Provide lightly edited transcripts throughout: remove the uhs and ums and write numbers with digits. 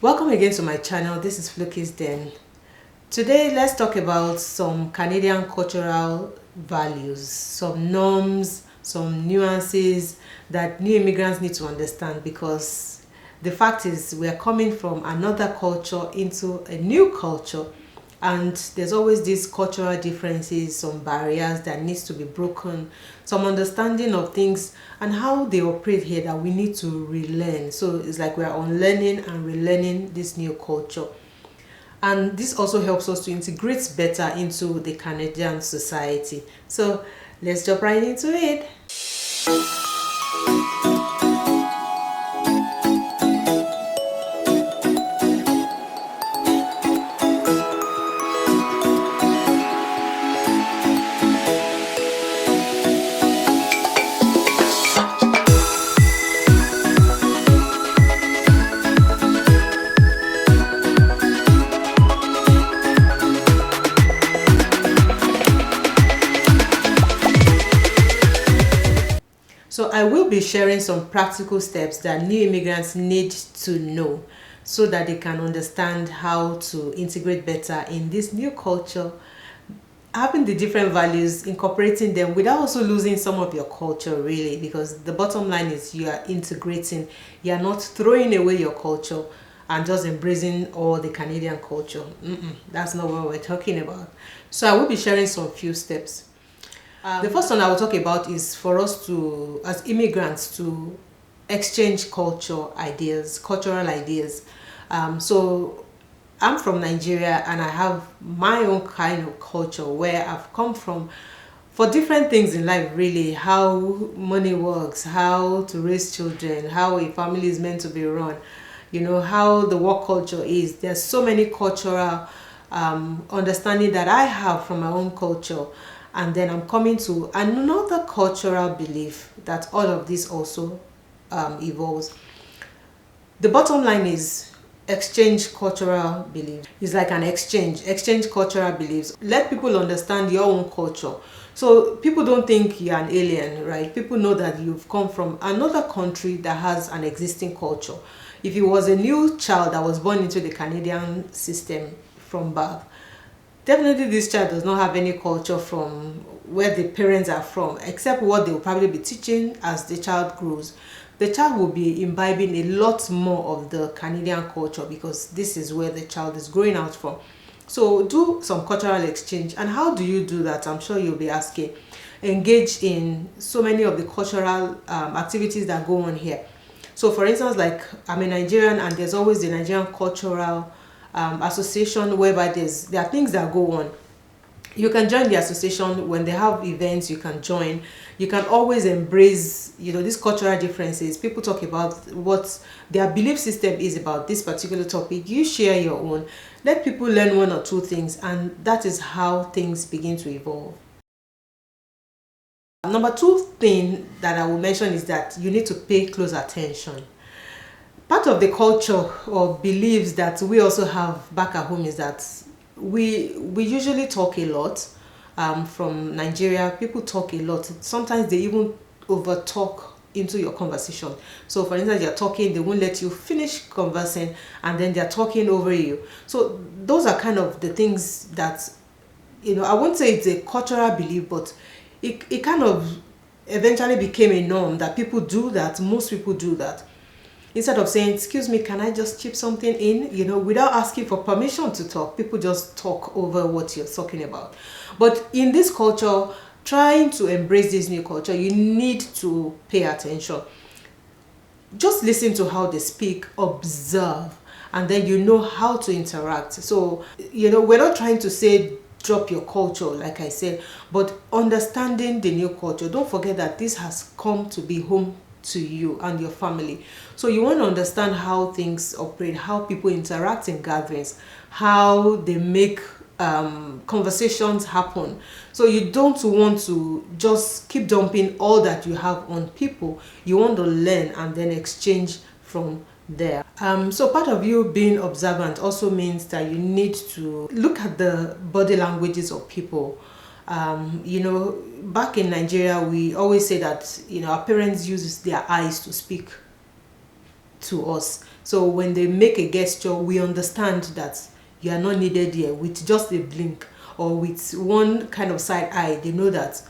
Welcome again to my channel. This is Flookiesden. Today let's talk about some Canadian cultural values, some norms, some nuances that new immigrants need to understand, because the fact is we are coming from another culture into a new culture, and there's always these cultural differences, some barriers that needs to be broken, some understanding of things and how they operate here that we need to relearn. So it's like we're unlearning and relearning this new culture, and this also helps us to integrate better into the Canadian society. So let's jump right into it. So I will be sharing some practical steps that new immigrants need to know so that they can understand how to integrate better in this new culture, having the different values, incorporating them without also losing some of your culture, really, because the bottom line is you are integrating. You are not throwing away your culture and just embracing all the Canadian culture. That's not what we're talking about. So I will be sharing some few steps. The first one I will talk about is for us to, as immigrants, to exchange cultural ideas. So I'm from Nigeria and I have my own kind of culture where I've come from for different things in life, really. How money works, how to raise children, how a family is meant to be run, how the work culture is. There's so many cultural understanding that I have from my own culture. And then I'm coming to another cultural belief that all of this also evolves. The bottom line is exchange cultural beliefs. It's like an exchange cultural beliefs. Let people understand your own culture. So people don't think you're an alien, right? People know that you've come from another country that has an existing culture. If you was a new child that was born into the Canadian system from birth, definitely this child does not have any culture from where the parents are from, except what they will probably be teaching as the child grows. The child will be imbibing a lot more of the Canadian culture because this is where the child is growing out from. So do some cultural exchange. And how do you do that? I'm sure you'll be asking. Engage in so many of the cultural activities that go on here. So for instance, like I'm a Nigerian and there's always the Nigerian cultural association whereby there are things that go on. You can join the association. When they have events, you can join. You can always embrace these cultural differences. People talk about what their belief system is about this particular topic. You share your own. Let people learn one or two things, and that is how things begin to evolve. Number two thing that I will mention is that you need to pay close attention. Part of the culture or beliefs that we also have back at home is that we usually talk a lot. From Nigeria, people talk a lot. Sometimes they even over talk into your conversation. So for instance, you're talking, they won't let you finish conversing, and then they're talking over you. So those are kind of the things that, I won't say it's a cultural belief, but it kind of eventually became a norm that people do that. Most people do that. Instead of saying, excuse me, can I just chip something in? Without asking for permission to talk, people just talk over what you're talking about. But in this culture, trying to embrace this new culture, you need to pay attention. Just listen to how they speak, observe, and then you know how to interact. So, we're not trying to say drop your culture, like I said, but understanding the new culture. Don't forget that this has come to be home to you and your family. So you want to understand how things operate, how people interact in gatherings, how they make conversations happen. So you don't want to just keep dumping all that you have on people. You want to learn and then exchange from there. So part of you being observant also means that you need to look at the body languages of people. Back in Nigeria, we always say that, our parents use their eyes to speak to us. So when they make a gesture, we understand that you are not needed here. With just a blink or with one kind of side eye, they know that,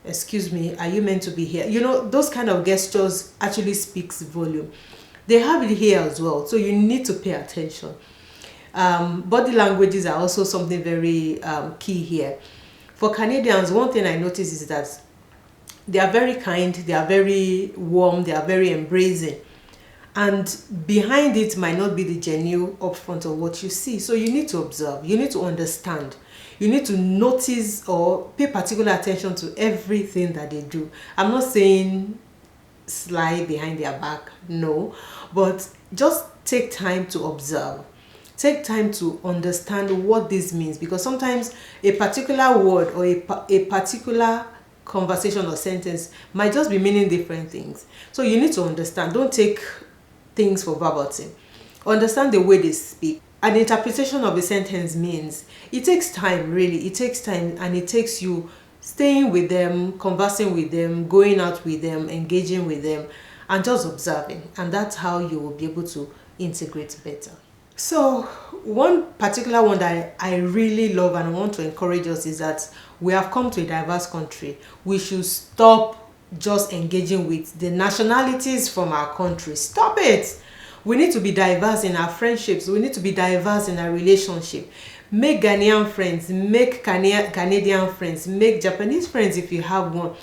excuse me, are you meant to be here? You know, those kind of gestures actually speaks volume. They have it here as well, so you need to pay attention. Body languages are also something very key here. For Canadians, one thing I notice is that they are very kind, they are very warm, they are very embracing. And behind it might not be the genuine upfront of what you see. So you need to observe, you need to understand, you need to notice or pay particular attention to everything that they do. I'm not saying slide behind their back, no, but just take time to observe. Take time to understand what this means, because sometimes a particular word or a particular conversation or sentence might just be meaning different things. So you need to understand. Don't take things for verbatim. Understand the way they speak. An interpretation of a sentence means it takes time, really. It takes time, and it takes you staying with them, conversing with them, going out with them, engaging with them, and just observing. And that's how you will be able to integrate better. So one particular one that I really love and I want to encourage us is that we have come to a diverse country. We should stop just engaging with the nationalities from our country. Stop it. We need to be diverse in our friendships. We need to be diverse in our relationship. Make Ghanaian friends, make Canadian friends, make Japanese friends if you have one.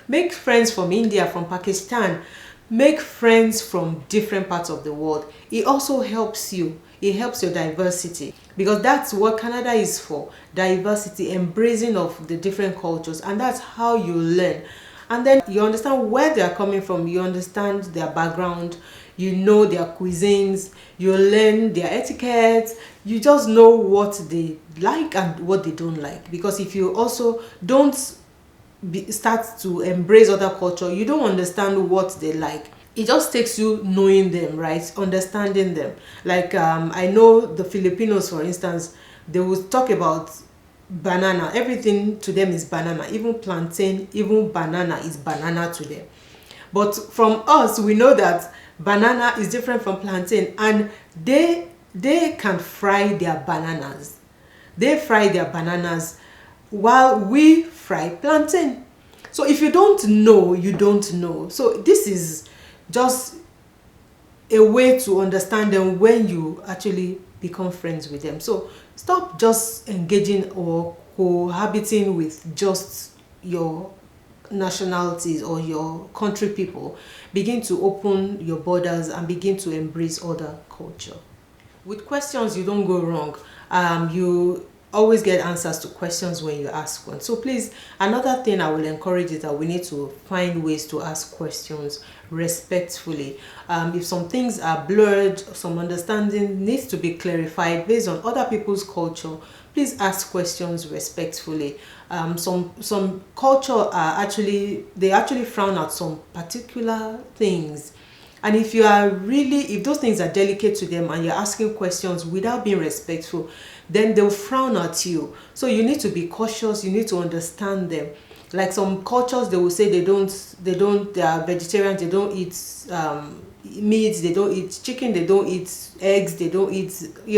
Make friends from India, from Pakistan. Make friends from different parts of the world. It also helps you. It helps your diversity, because that's what Canada is for. Diversity, embracing of the different cultures, and that's how you learn. And then you understand where they are coming from, you understand their background, you know their cuisines, you learn their etiquette, you just know what they like and what they don't like. Because if you also don't start to embrace other culture, you don't understand what they like. It just takes you knowing them, right? Understanding them. Like I know the Filipinos, for instance, they will talk about banana. Everything to them is banana. Even plantain, even banana is banana to them. But from us, we know that banana is different from plantain, and they can fry their bananas. They fry their bananas while we fry plantain. So if you don't know, you don't know. So this is just a way to understand them when you actually become friends with them. So stop just engaging or cohabiting with just your nationalities or your country people. Begin to open your borders and begin to embrace other culture. With questions, you don't go wrong. You always get answers to questions when you ask one. So please, another thing I will encourage is that we need to find ways to ask questions respectfully. If some things are blurred, some understanding needs to be clarified based on other people's culture, please ask questions respectfully. Some culture are actually frown at some particular things. And if those things are delicate to them and you're asking questions without being respectful, then they'll frown at you. So you need to be cautious, you need to understand them. Like some cultures, they will say they are vegetarians, they don't eat meat, they don't eat chicken, they don't eat eggs, they don't eat,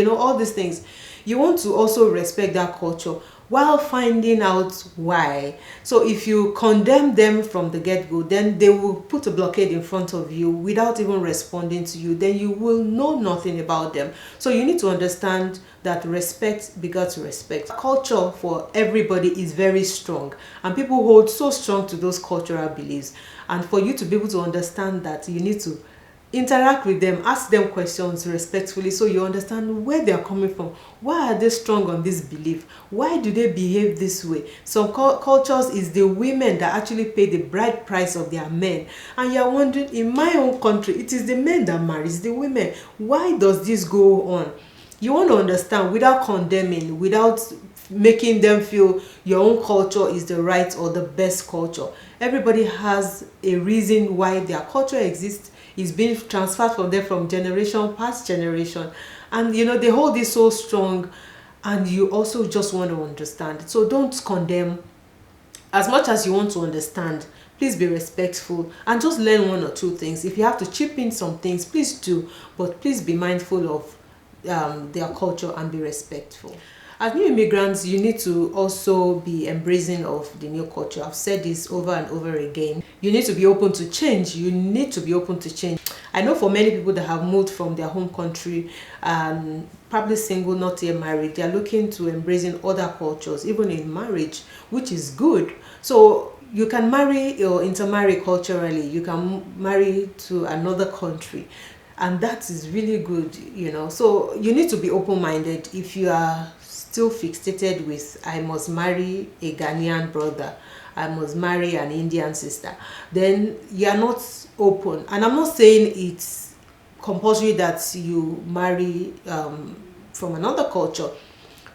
all these things. You want to also respect that culture while finding out why. So if you condemn them from the get-go, then they will put a blockade in front of you without even responding to you. Then you will know nothing about them. So you need to understand that respect begets respect. Culture for everybody is very strong, and people hold so strong to those cultural beliefs. And for you to be able to understand that, you need to interact with them, ask them questions respectfully, so you understand where they are coming from. Why are they strong on this belief? Why do they behave this way? Some cultures is the women that actually pay the bride price of their men, and you're wondering, in my own country, it is the men that marries the women. Why does this go on? You want to understand without condemning, without making them feel your own culture is the right or the best culture. Everybody has a reason why their culture exists. Is being transferred from them from generation past generation, and they hold it so strong, and you also just want to understand. So don't condemn. As much as you want to understand, Please be respectful and just learn one or two things. If you have to chip in some things, please do, but please be mindful of their culture and be respectful. As new immigrants, you need to also be embracing of the new culture. I've said this over and over again. You need to be open to change. You need to be open to change. I know for many people that have moved from their home country and probably single, not yet married, they are looking to embracing other cultures, even in marriage, which is good. So you can marry or intermarry culturally. You can marry to another country, and that is really good, you know. So you need to be open-minded. If you are still fixated with I must marry a Ghanaian brother, I must marry an Indian sister, then you are not open. And I'm not saying it's compulsory that you marry from another culture,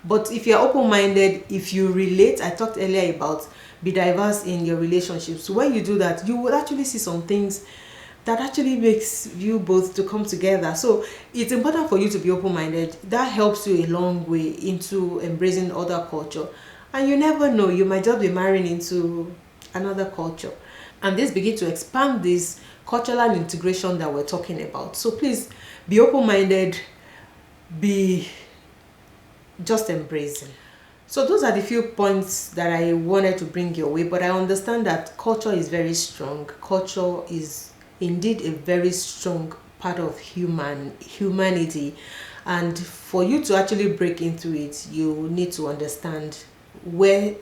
but if you're open-minded, if you relate, I talked earlier about be diverse in your relationships. When you do that, you will actually see some things that actually makes you both to come together. So it's important for you to be open-minded. That helps you a long way into embracing other culture. And you never know, you might just be marrying into another culture. And this begin to expand this cultural integration that we're talking about. So please be open-minded, be just embracing. So those are the few points that I wanted to bring your way, but I understand that culture is very strong. Culture is indeed a very strong part of humanity, and for you to actually break into it, you need to understand where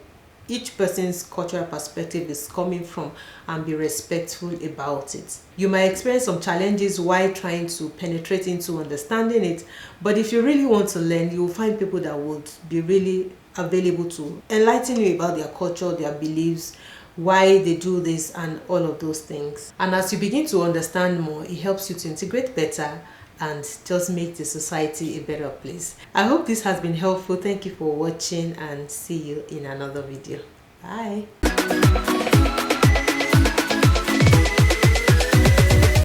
each person's cultural perspective is coming from and be respectful about it. You might experience some challenges while trying to penetrate into understanding it, but if you really want to learn, you will find people that would be really available to enlighten you about their culture, their beliefs, why they do this, and all of those things. And as you begin to understand more, it helps you to integrate better and just make the society a better place. I hope this has been helpful. Thank you for watching, and see you in another video. Bye.